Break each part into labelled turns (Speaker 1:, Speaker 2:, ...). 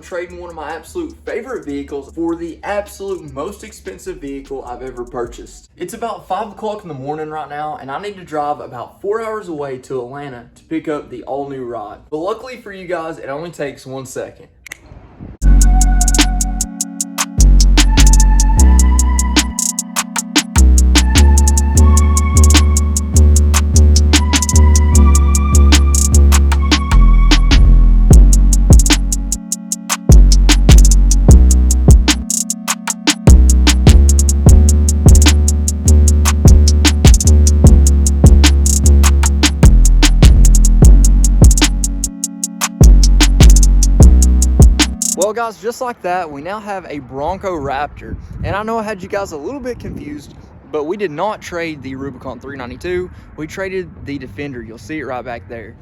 Speaker 1: trading one of my absolute favorite vehicles for the absolute most expensive vehicle I've ever purchased. It's about 5 o'clock in the morning right now, and I need to drive about 4 hours away to Atlanta to pick up the all-new ride. But luckily for you guys, it only takes 1 second. Well guys, just like that, we now have a Bronco Raptor. And I know I had you guys a little bit confused, but we did not trade the Rubicon 392. We traded the Defender. You'll see it right back there.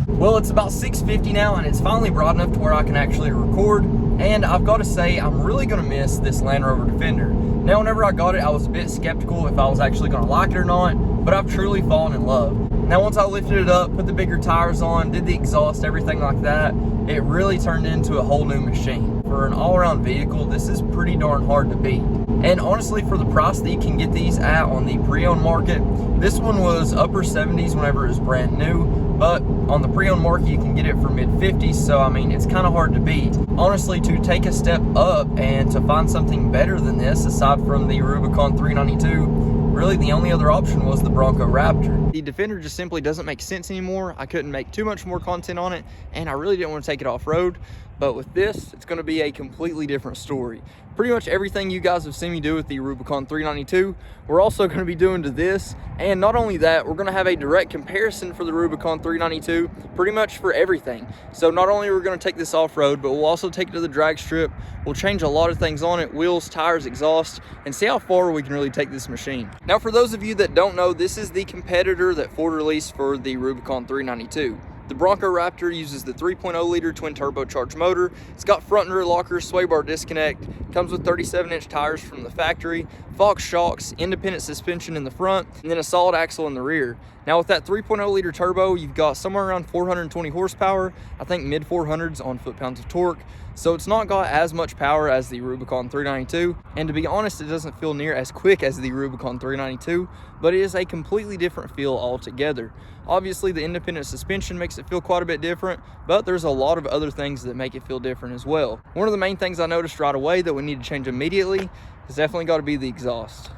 Speaker 1: Well, it's about 6:50 now, and it's finally bright enough to where I can actually record. And I've got to say, I'm really gonna miss this Land Rover Defender. Now, whenever I got it, I was a bit skeptical if I was actually gonna like it or not, but I've truly fallen in love. Now, once I lifted it up, put the bigger tires on, did the exhaust, everything like that, it really turned into a whole new machine. For an all-around vehicle, this is pretty darn hard to beat. And honestly, for the price that you can get these at on the pre-owned market, this one was upper 70s whenever it was brand new, but on the pre-owned market, you can get it for mid-50s, so I mean, it's kind of hard to beat. Honestly, to take a step up and to find something better than this, aside from the Rubicon 392, really the only other option was the Bronco Raptor. The Defender just simply doesn't make sense anymore. I couldn't make too much more content on it, and I really didn't want to take it off-road. But with this, it's going to be a completely different story. Pretty much everything you guys have seen me do with the Rubicon 392, we're also going to be doing to this. And not only that, we're going to have a direct comparison for the Rubicon 392, pretty much for everything. So not only are we going to take this off-road, but we'll also take it to the drag strip. We'll change a lot of things on it, wheels, tires, exhaust, and see how far we can really take this machine. Now, for those of you that don't know, this is the competitor that Ford released for the Rubicon 392. The Bronco Raptor uses the 3.0 liter twin turbocharged motor. It's got front and rear lockers, sway bar disconnect, comes with 37-inch tires from the factory, Fox shocks, independent suspension in the front, and then a solid axle in the rear. Now with that 3.0 liter turbo, you've got somewhere around 420 horsepower, I think mid 400s on foot-pounds of torque. So it's not got as much power as the Rubicon 392, and to be honest, it doesn't feel near as quick as the Rubicon 392, but it is a completely different feel altogether. Obviously, the independent suspension makes it feel quite a bit different, but there's a lot of other things that make it feel different as well. One of the main things I noticed right away that we need to change immediately is definitely got to be the exhaust.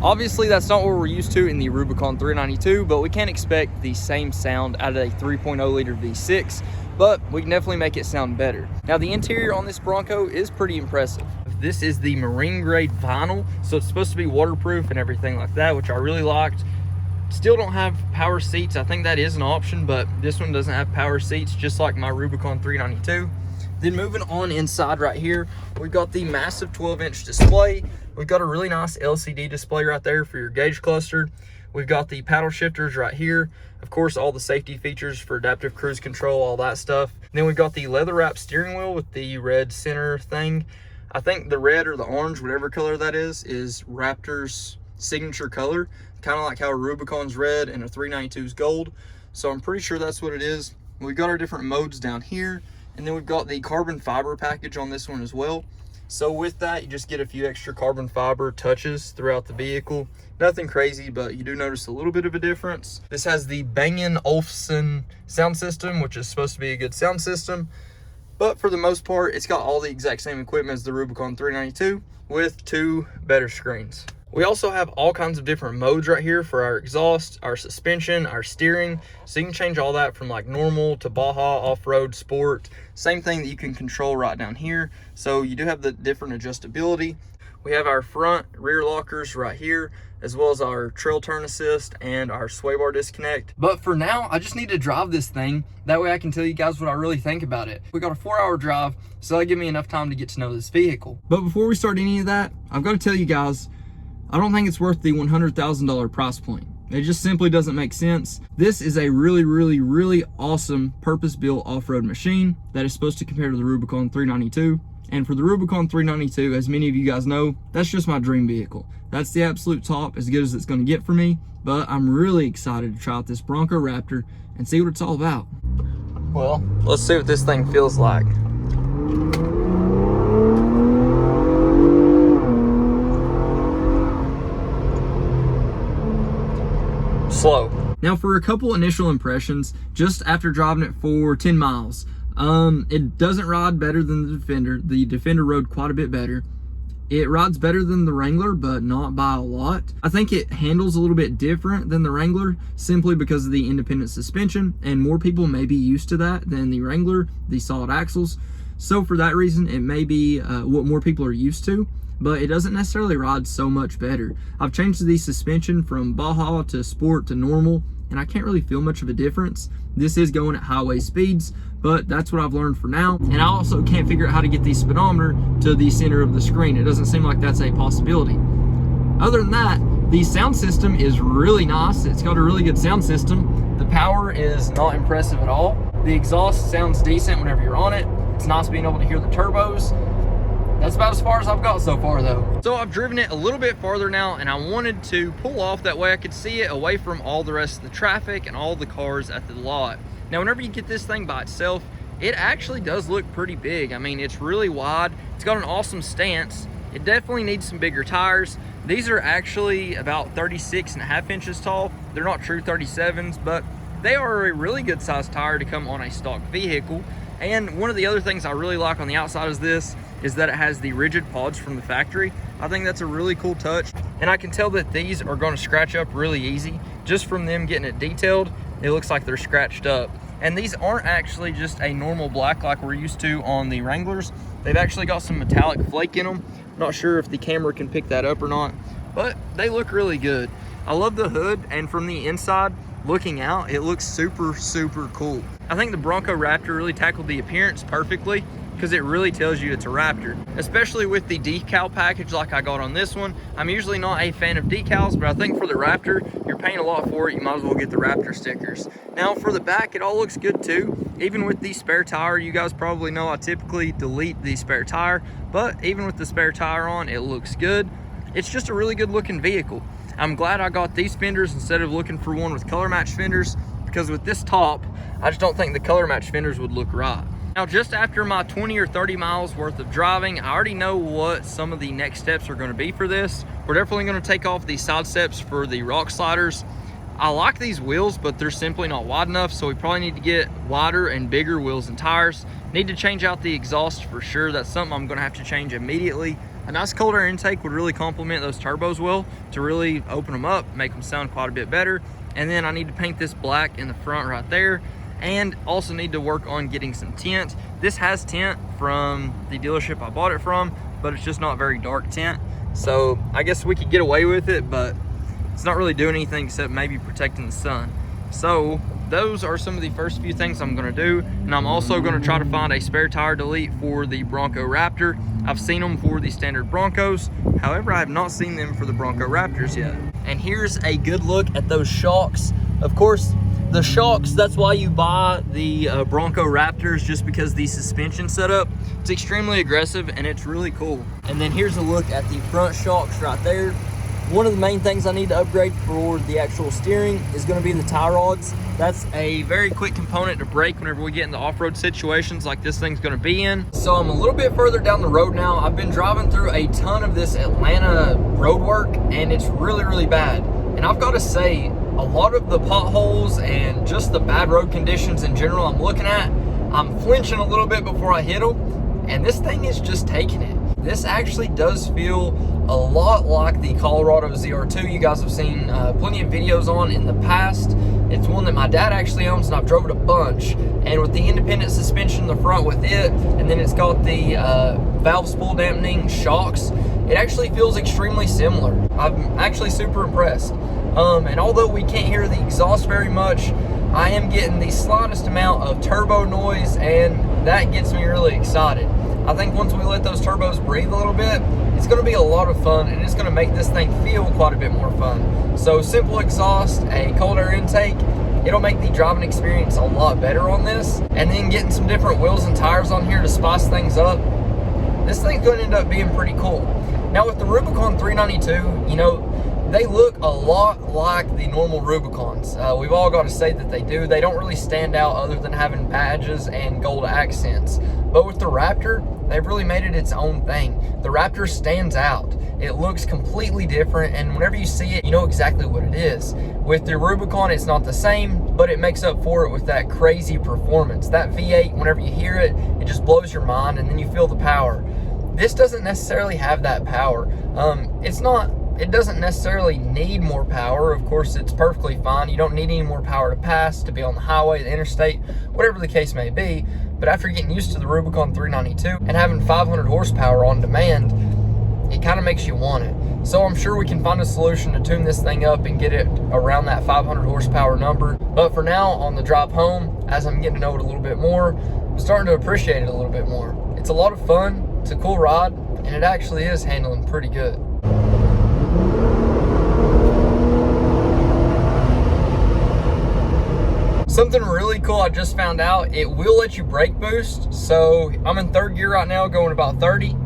Speaker 1: Obviously, that's not what we're used to in the Rubicon 392, but we can't expect the same sound out of a 3.0 liter V6, but we can definitely make it sound better. Now, the interior on this Bronco is pretty impressive. This is the marine grade vinyl, so it's supposed to be waterproof and everything like that, which I really liked. Still don't have power seats. I think that is an option, but this one doesn't have power seats, just like my Rubicon 392. Then moving on inside right here, we've got the massive 12-inch display. We've got a really nice LCD display right there for your gauge cluster. We've got the paddle shifters right here. Of course, all the safety features for adaptive cruise control, all that stuff. Then we've got the leather wrap steering wheel with the red center thing. I think the red or the orange, whatever color that is Raptor's signature color. Kind of like how a Rubicon's red and a 392's gold. So I'm pretty sure that's what it is. We've got our different modes down here. And then we've got the carbon fiber package on this one as well. So with that, you just get a few extra carbon fiber touches throughout the vehicle. Nothing crazy, but you do notice a little bit of a difference. This has the Bang & Olufsen sound system, which is supposed to be a good sound system. But for the most part, it's got all the exact same equipment as the Rubicon 392 with 2 better screens. We also have all kinds of different modes right here for our exhaust, our suspension, our steering. So you can change all that from like normal to Baja, off-road, sport. Same thing that you can control right down here. So you do have the different adjustability. We have our front rear lockers right here, as well as our trail turn assist and our sway bar disconnect. But for now, I just need to drive this thing. That way I can tell you guys what I really think about it. We got a 4-hour drive, so that'll give me enough time to get to know this vehicle. But before we start any of that, I've got to tell you guys, I don't think it's worth the $100,000 price point. It just simply doesn't make sense. This is a really awesome purpose-built off-road machine that is supposed to compare to the Rubicon 392. And for the Rubicon 392, as many of you guys know, that's just my dream vehicle. That's the absolute top, as good as it's gonna get for me. But I'm really excited to try out this Bronco Raptor and see what it's all about. Well, let's see what this thing feels like. Slow. Now for a couple initial impressions, just after driving it for 10 miles, it doesn't ride better than the Defender. The Defender rode quite a bit better. It rides better than the Wrangler, but not by a lot. I think it handles a little bit different than the Wrangler, simply because of the independent suspension, and more people may be used to that than the Wrangler, the solid axles. So for that reason, it may be what more people are used to, but it doesn't necessarily ride so much better. I've changed the suspension from Baja to Sport to normal, and I can't really feel much of a difference. This is going at highway speeds, but that's what I've learned for now. And I also can't figure out how to get the speedometer to the center of the screen. It doesn't seem like that's a possibility. Other than that, the sound system is really nice. It's got a really good sound system. The power is not impressive at all. The exhaust sounds decent whenever you're on it. It's nice being able to hear the turbos. That's about as far as I've got so far though. So I've driven it a little bit farther now, and I wanted to pull off, that way I could see it away from all the rest of the traffic and all the cars at the lot. Now whenever you get this thing by itself, it actually does look pretty big. I mean, it's really wide. It's got an awesome stance. It definitely needs some bigger tires. These are actually about 36.5 inches tall. They're not true 37s, but they are a really good sized tire to come on a stock vehicle. And one of the other things I really like on the outside of this is that it has the rigid pods from the factory. I think that's a really cool touch. And I can tell that these are going to scratch up really easy. Just from them getting it detailed, it looks like they're scratched up. And these aren't actually just a normal black like we're used to on the Wranglers. They've actually got some metallic flake in them. Not sure if the camera can pick that up or not, but they look really good. I love the hood, and from the inside looking out, it looks super cool. I think the Bronco Raptor really tackled the appearance perfectly, because it really tells you it's a Raptor, especially with the decal package like I got on this one. I'm usually not a fan of decals, but I think for the Raptor, you're paying a lot for it. You might as well get the Raptor stickers. Now for the back, it all looks good too. Even with the spare tire, you guys probably know I typically delete the spare tire, but even with the spare tire on, it looks good. It's just a really good looking vehicle. I'm glad I got these fenders instead of looking for one with color match fenders, because with this top, I just don't think the color match fenders would look right. Now, just after my 20 or 30 miles worth of driving, I already know what some of the next steps are going to be for this. We're definitely going to take off the side steps for the rock sliders. I like these wheels, but they're simply not wide enough, so we probably need to get wider and bigger wheels and tires. Need to change out the exhaust for sure. That's something I'm going to have to change immediately. A nice cold air intake would really complement those turbos well to really open them up, make them sound quite a bit better. And then I need to paint this black in the front right there, and also need to work on getting some tint. This has tint from the dealership I bought it from, but it's just not very dark tint. So I guess we could get away with it, but it's not really doing anything except maybe protecting the sun. So those are some of the first few things I'm gonna do. And I'm also gonna try to find a spare tire delete for the Bronco Raptor. I've seen them for the standard Broncos. However, I have not seen them for the Bronco Raptors yet. And here's a good look at those shocks. Of course, the shocks, that's why you buy the Bronco Raptors, just because the suspension setup, it's extremely aggressive and it's really cool. And then here's a look at the front shocks right there. One of the main things I need to upgrade for the actual steering is going to be the tie rods. That's a very quick component to break whenever we get in the off-road situations like this thing's going to be in. So I'm a little bit further down the road now. I've been driving through a ton of this Atlanta road work, and it's really bad. And I've got to say, a lot of the potholes and just the bad road conditions in general I'm looking at, I'm flinching a little bit before I hit them, and this thing is just taking it. This actually does feel a lot like the Colorado ZR2 you guys have seen plenty of videos on in the past. It's one that my dad actually owns, and I've drove it a bunch. And with the independent suspension in the front with it, and then it's got the valve spool dampening shocks, it actually feels extremely similar. I'm actually super impressed. And although we can't hear the exhaust very much, I am getting the slightest amount of turbo noise, and that gets me really excited. I think once we let those turbos breathe a little bit, it's going to be a lot of fun, and it's going to make this thing feel quite a bit more fun. So simple exhaust, a cold air intake, it'll make the driving experience a lot better on this. And then getting some different wheels and tires on here to spice things up, this thing's going to end up being pretty cool. Now with the Rubicon 392, you know, they look a lot like the normal Rubicons. We've all got to say that they do. They don't really stand out other than having badges and gold accents. But with the Raptor, they've really made it its own thing. The Raptor stands out. It looks completely different, and whenever you see it, you know exactly what it is. With the Rubicon, it's not the same, but it makes up for it with that crazy performance. That V8, whenever you hear it, it just blows your mind, and then you feel the power. This doesn't necessarily have that power. It doesn't necessarily need more power. Of course, it's perfectly fine. You don't need any more power to pass, to be on the highway, the interstate, whatever the case may be. But after getting used to the Rubicon 392 and having 500 horsepower on demand, it kind of makes you want it. So I'm sure we can find a solution to tune this thing up and get it around that 500 horsepower number. But for now, on the drive home, as I'm getting to know it a little bit more, I'm starting to appreciate it a little bit more. It's a lot of fun, it's a cool ride, and it actually is handling pretty good. Something really cool I just found out, it will let you brake boost. So I'm in third gear right now, going about 30.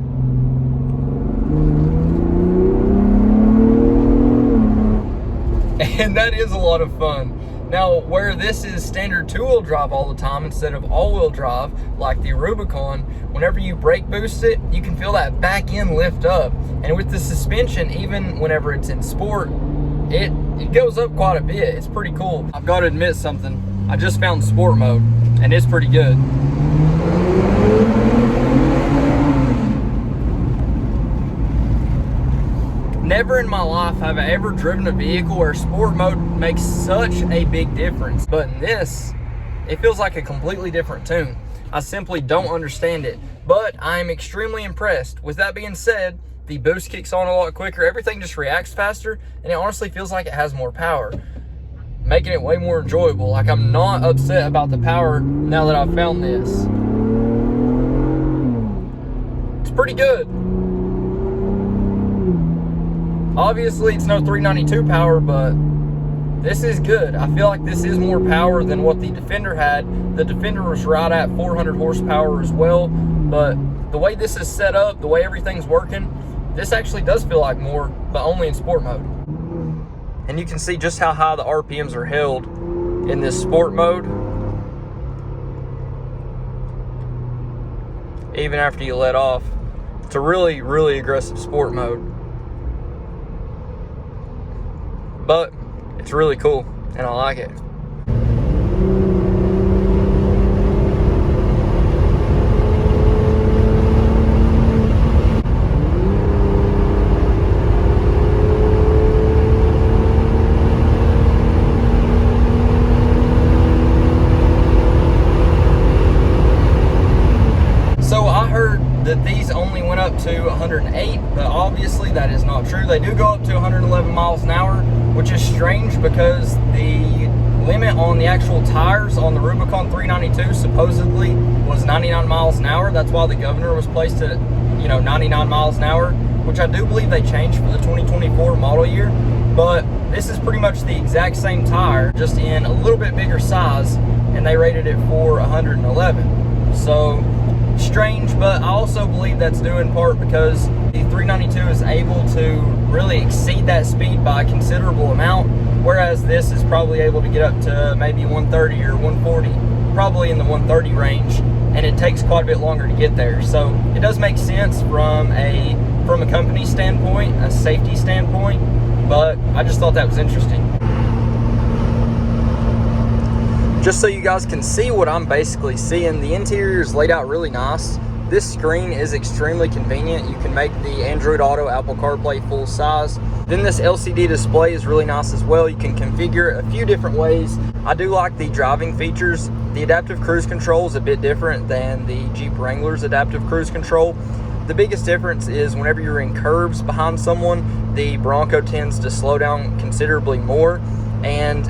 Speaker 1: And that is a lot of fun. Now, where this is standard two-wheel drive all the time instead of all-wheel drive like the Rubicon, whenever you brake boost it, you can feel that back end lift up. And with the suspension, even whenever it's in sport, it goes up quite a bit. It's pretty cool. I've got to admit something. I just found sport mode, and it's pretty good. Never in my life have I ever driven a vehicle where sport mode makes such a big difference. But in this, it feels like a completely different tune. I simply don't understand it, but I am extremely impressed. With that being said, the boost kicks on a lot quicker. Everything just reacts faster, and it honestly feels like it has more power, making it way more enjoyable. Like, I'm not upset about the power now that I've found this. It's pretty good. Obviously, it's no 392 power, but this is good. I feel like this is more power than what the Defender had. The Defender was right at 400 horsepower as well, but the way this is set up, the way everything's working, this actually does feel like more, but only in sport mode. And you can see just how high the RPMs are held in this sport mode, even after you let off. It's a really, really aggressive sport mode. But it's really cool, and I like it. So I heard that these only went up to 108, but obviously that is not true. They do go up to 111 miles an hour, which is strange because the limit on the actual tires on the Rubicon 392 supposedly was 99 miles an hour. That's why the governor was placed at, 99 miles an hour, which I do believe they changed for the 2024 model year. But this is pretty much the exact same tire, just in a little bit bigger size, and they rated it for 111. So strange, but I also believe that's due in part because the 392 is able to really exceed that speed by a considerable amount, whereas this is probably able to get up to maybe 130 or 140, probably in the 130 range, and it takes quite a bit longer to get there. So it does make sense from a company standpoint, a safety standpoint, but I just thought that was interesting. Just so you guys can see what I'm basically seeing, the interior is laid out really nice. This screen is extremely convenient. You can make the Android Auto, Apple CarPlay full size. Then this LCD display is really nice as well. You can configure it a few different ways. I do like the driving features. The adaptive cruise control is a bit different than the Jeep Wrangler's adaptive cruise control. The biggest difference is whenever you're in curves behind someone, the Bronco tends to slow down considerably more, and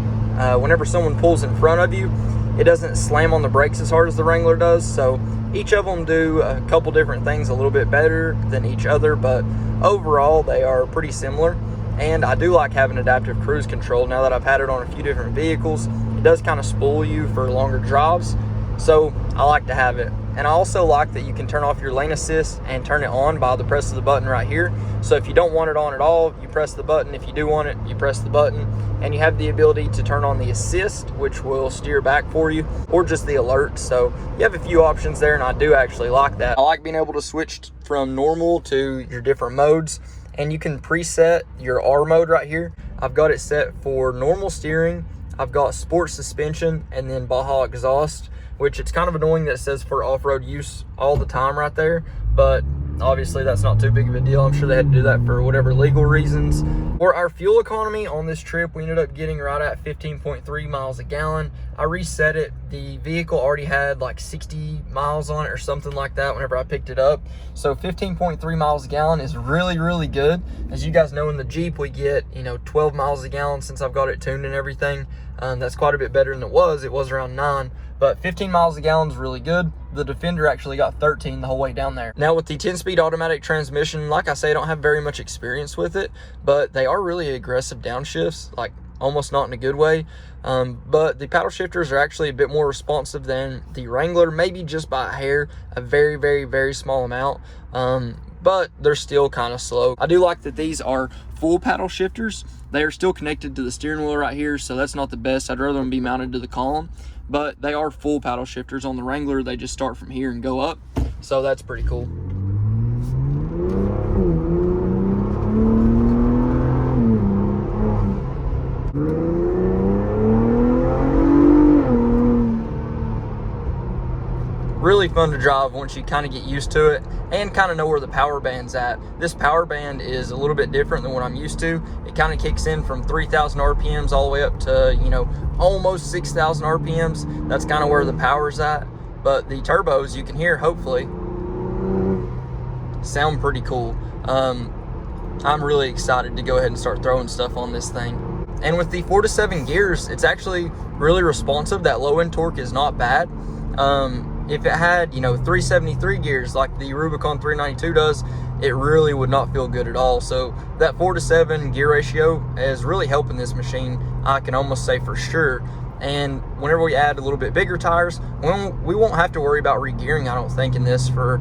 Speaker 1: whenever someone pulls in front of you, it doesn't slam on the brakes as hard as the Wrangler does. So each of them do a couple different things a little bit better than each other, but overall they are pretty similar. And I do like having adaptive cruise control now that I've had it on a few different vehicles. It does kind of spoil you for longer drives, so I like to have it. And I also like that you can turn off your lane assist and turn it on by the press of the button right here. So if you don't want it on at all, you press the button. If you do want it, you press the button. And you have the ability to turn on the assist, which will steer back for you, or just the alert. So you have a few options there, and I do actually like that. I like being able to switch from normal to your different modes, and you can preset your R mode right here. I've got it set for normal steering. I've got sport suspension and then Baja exhaust, which it's kind of annoying that it says for off-road use all the time right there, but obviously that's not too big of a deal. I'm sure they had to do that for whatever legal reasons. For our fuel economy on this trip, we ended up getting right at 15.3 miles a gallon. I reset it. The vehicle already had like 60 miles on it or something like that whenever I picked it up. So 15.3 miles a gallon is really, really good. As you guys know, in the Jeep, we get, 12 miles a gallon since I've got it tuned and everything. That's quite a bit better than it was. It was around 9. But 15 miles a gallon is really good. The Defender actually got 13 the whole way down there. Now with the 10-speed automatic transmission, like I say, I don't have very much experience with it, but they are really aggressive downshifts, like almost not in a good way. But the paddle shifters are actually a bit more responsive than the Wrangler, maybe just by a hair, a very, very, very small amount. But they're still kind of slow. I do like that these are full paddle shifters. They are still connected to the steering wheel right here, so that's not the best. I'd rather them be mounted to the column, but they are full paddle shifters. On the Wrangler, they just start from here and go up, so that's pretty cool. Really fun to drive once you kind of get used to it and kind of know where the power band's at. This power band is a little bit different than what I'm used to. It kind of kicks in from 3,000 RPMs all the way up to, almost 6,000 RPMs. That's kind of where the power's at. But the turbos, you can hear, hopefully, sound pretty cool. I'm really excited to go ahead and start throwing stuff on this thing. And with the 4 to 7 gears, it's actually really responsive. That low end torque is not bad. If it had, 373 gears like the Rubicon 392 does, it really would not feel good at all. So that 4 to 7 gear ratio is really helping this machine, I can almost say for sure. And whenever we add a little bit bigger tires, we won't have to worry about re-gearing, I don't think, in this for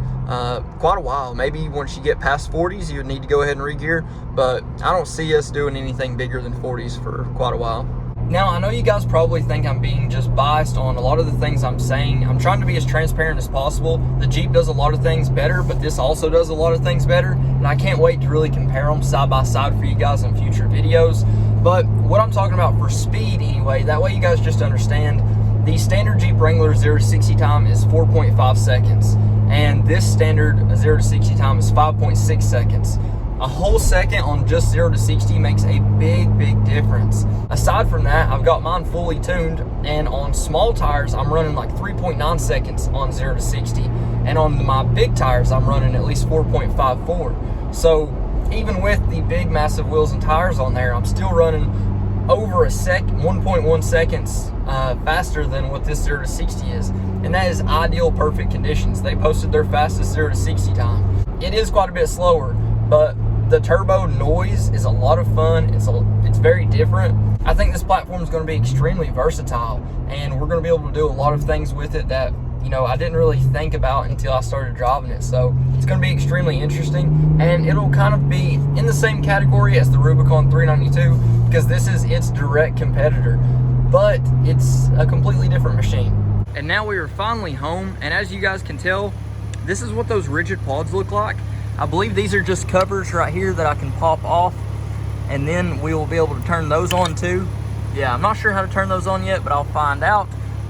Speaker 1: quite a while. Maybe once you get past 40s, you would need to go ahead and re-gear, but I don't see us doing anything bigger than 40s for quite a while. Now, I know you guys probably think I'm being just biased on a lot of the things I'm saying. I'm trying to be as transparent as possible. The Jeep does a lot of things better, but this also does a lot of things better, and I can't wait to really compare them side by side for you guys in future videos. But what I'm talking about for speed anyway, that way you guys just understand, the standard Jeep Wrangler 0 to 60 time is 4.5 seconds, and this standard 0 to 60 time is 5.6 seconds. A whole second on just 0 to 60 makes a big, big difference. Aside from that, I've got mine fully tuned, and on small tires, I'm running like 3.9 seconds on 0 to 60. And on my big tires, I'm running at least 4.54. So even with the big, massive wheels and tires on there, I'm still running over 1.1 seconds faster than what this 0 to 60 is. And that is ideal, perfect conditions. They posted their fastest 0 to 60 time. It is quite a bit slower, but the turbo noise is a lot of fun. It's very different. I think this platform is going to be extremely versatile, and we're going to be able to do a lot of things with it that I didn't really think about until I started driving it. So it's going to be extremely interesting, and it'll kind of be in the same category as the Rubicon 392 because this is its direct competitor, but it's a completely different machine. And now we are finally home, and as you guys can tell, this is what those rigid pods look like. I believe these are just covers right here that I can pop off, and then we will be able to turn those on too. Yeah, I'm not sure how to turn those on yet, but I'll find out.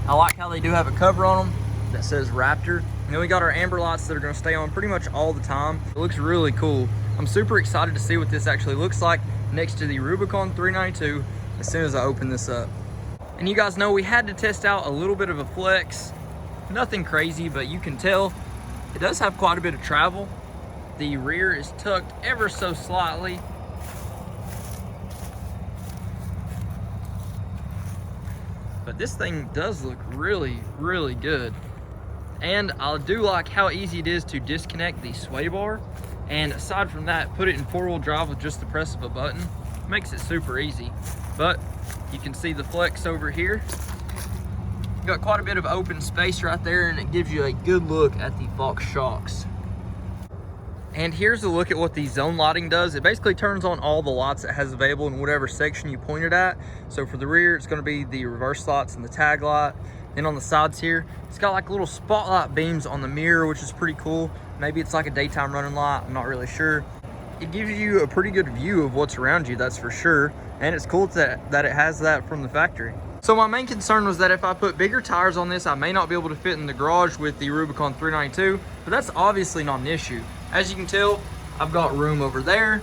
Speaker 1: I like how they do have a cover on them that says Raptor. And then we got our amber lights that are gonna stay on pretty much all the time. It looks really cool. I'm super excited to see what this actually looks like next to the Rubicon 392 as soon as I open this up. And you guys know we had to test out a little bit of a flex. Nothing crazy, but you can tell it does have quite a bit of travel. The rear is tucked ever so slightly. But this thing does look really, really good. And I do like how easy it is to disconnect the sway bar. And aside from that, put it in 4-wheel drive with just the press of a button. Makes it super easy. But you can see the flex over here. You've got quite a bit of open space right there, and it gives you a good look at the Fox shocks. And here's a look at what the zone lighting does. It basically turns on all the lights it has available in whatever section you point it at. So for the rear, it's gonna be the reverse lights and the tag light. Then on the sides here, it's got like little spotlight beams on the mirror, which is pretty cool. Maybe it's like a daytime running light, I'm not really sure. It gives you a pretty good view of what's around you, that's for sure. And it's cool that it has that from the factory. So my main concern was that if I put bigger tires on this, I may not be able to fit in the garage with the Rubicon 392, but that's obviously not an issue. As you can tell, I've got room over there,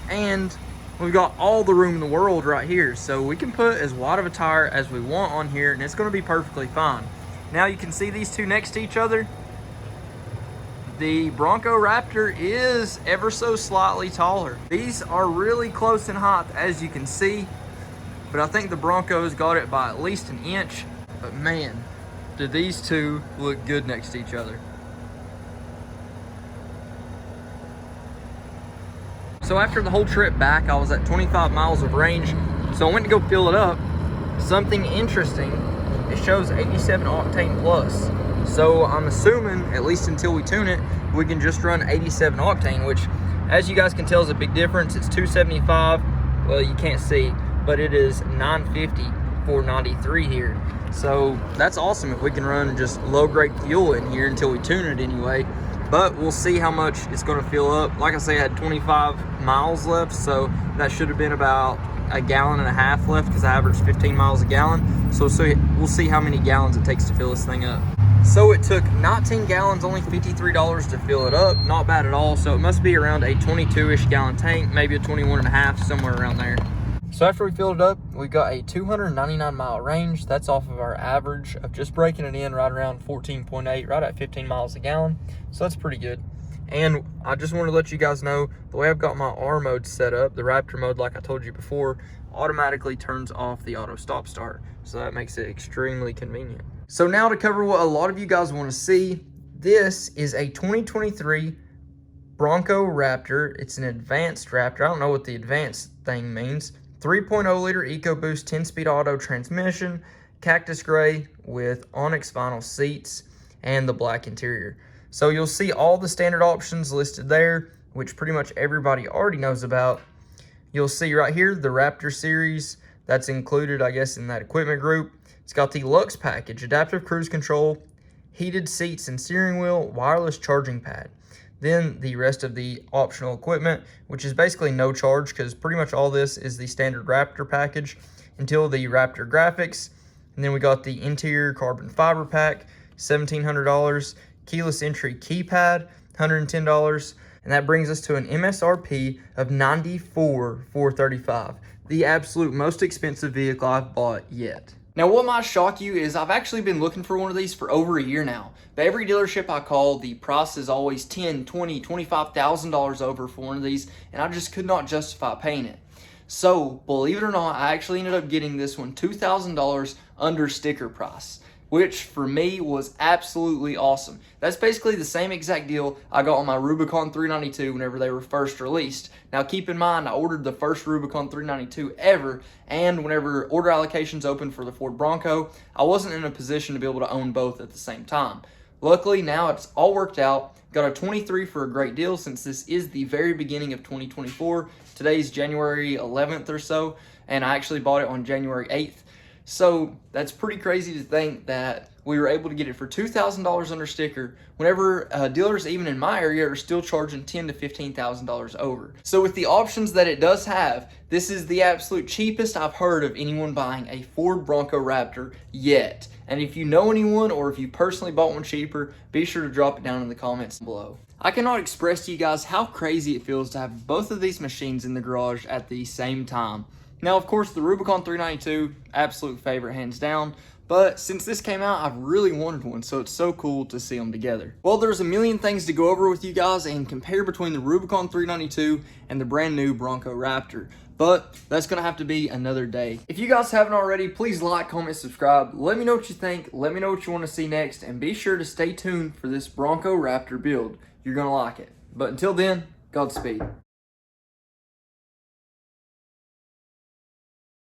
Speaker 1: and we've got all the room in the world right here. So we can put as wide of a tire as we want on here, and it's gonna be perfectly fine. Now you can see these two next to each other. The Bronco Raptor is ever so slightly taller. These are really close in height, as you can see, but I think the Bronco's got it by at least an inch. But man, do these two look good next to each other. So after the whole trip back, I was at 25 miles of range, so I went to go fill it up. Something interesting, it shows 87 octane plus. So I'm assuming, at least until we tune it, we can just run 87 octane, which, as you guys can tell, is a big difference. It's 275, well, you can't see, but it is 950 for 93 here. So that's awesome if we can run just low-grade fuel in here until we tune it anyway. But we'll see how much it's gonna fill up. Like I say, I had 25 miles left, so that should have been about a gallon and a half left because I averaged 15 miles a gallon. So we'll see how many gallons it takes to fill this thing up. So it took 19 gallons, only $53 to fill it up. Not bad at all. So it must be around a 22-ish gallon tank, maybe a 21 and a half, somewhere around there. So after we filled it up, we got a 299 mile range. That's off of our average of just breaking it in right around 14.8, right at 15 miles a gallon. So that's pretty good. And I just want to let you guys know, the way I've got my R mode set up, the Raptor mode, like I told you before, automatically turns off the auto stop start. So that makes it extremely convenient. So now to cover what a lot of you guys want to see, this is a 2023 Bronco Raptor. It's an advanced Raptor. I don't know what the advanced thing means. 3.0 liter EcoBoost 10-speed auto transmission, cactus gray with onyx vinyl seats, and the black interior. So you'll see all the standard options listed there, which pretty much everybody already knows about. You'll see right here the Raptor series. That's included, I guess, in that equipment group. It's got the Lux package, adaptive cruise control, heated seats and steering wheel, wireless charging pad. Then the rest of the optional equipment, which is basically no charge because pretty much all this is the standard Raptor package until the Raptor graphics. And then we got the interior carbon fiber pack, $1,700, keyless entry keypad, $110, and that brings us to an MSRP of $94,435, the absolute most expensive vehicle I've bought yet. Now, what might shock you is I've actually been looking for one of these for over a year now. But every dealership I call, the price is always $10,000, $20,000, $25,000 over for one of these, and I just could not justify paying it. So, believe it or not, I actually ended up getting this one $2,000 under sticker price, which for me was absolutely awesome. That's basically the same exact deal I got on my Rubicon 392 whenever they were first released. Now keep in mind, I ordered the first Rubicon 392 ever, and whenever order allocations opened for the Ford Bronco, I wasn't in a position to be able to own both at the same time. Luckily, now it's all worked out. Got a 23 for a great deal since this is the very beginning of 2024. Today's January 11th or so, and I actually bought it on January 8th. So that's pretty crazy to think that we were able to get it for $2,000 under sticker whenever dealers even in my area are still charging $10,000 to $15,000 over. So with the options that it does have, this is the absolute cheapest I've heard of anyone buying a Ford Bronco Raptor yet. And if you know anyone or if you personally bought one cheaper, be sure to drop it down in the comments below. I cannot express to you guys how crazy it feels to have both of these machines in the garage at the same time. Now, of course, the Rubicon 392, absolute favorite, hands down. But since this came out, I've really wanted one, so it's so cool to see them together. Well, there's a million things to go over with you guys and compare between the Rubicon 392 and the brand new Bronco Raptor. But that's gonna have to be another day. If you guys haven't already, please like, comment, subscribe. Let me know what you think. Let me know what you want to see next. And be sure to stay tuned for this Bronco Raptor build. You're gonna like it. But until then, Godspeed.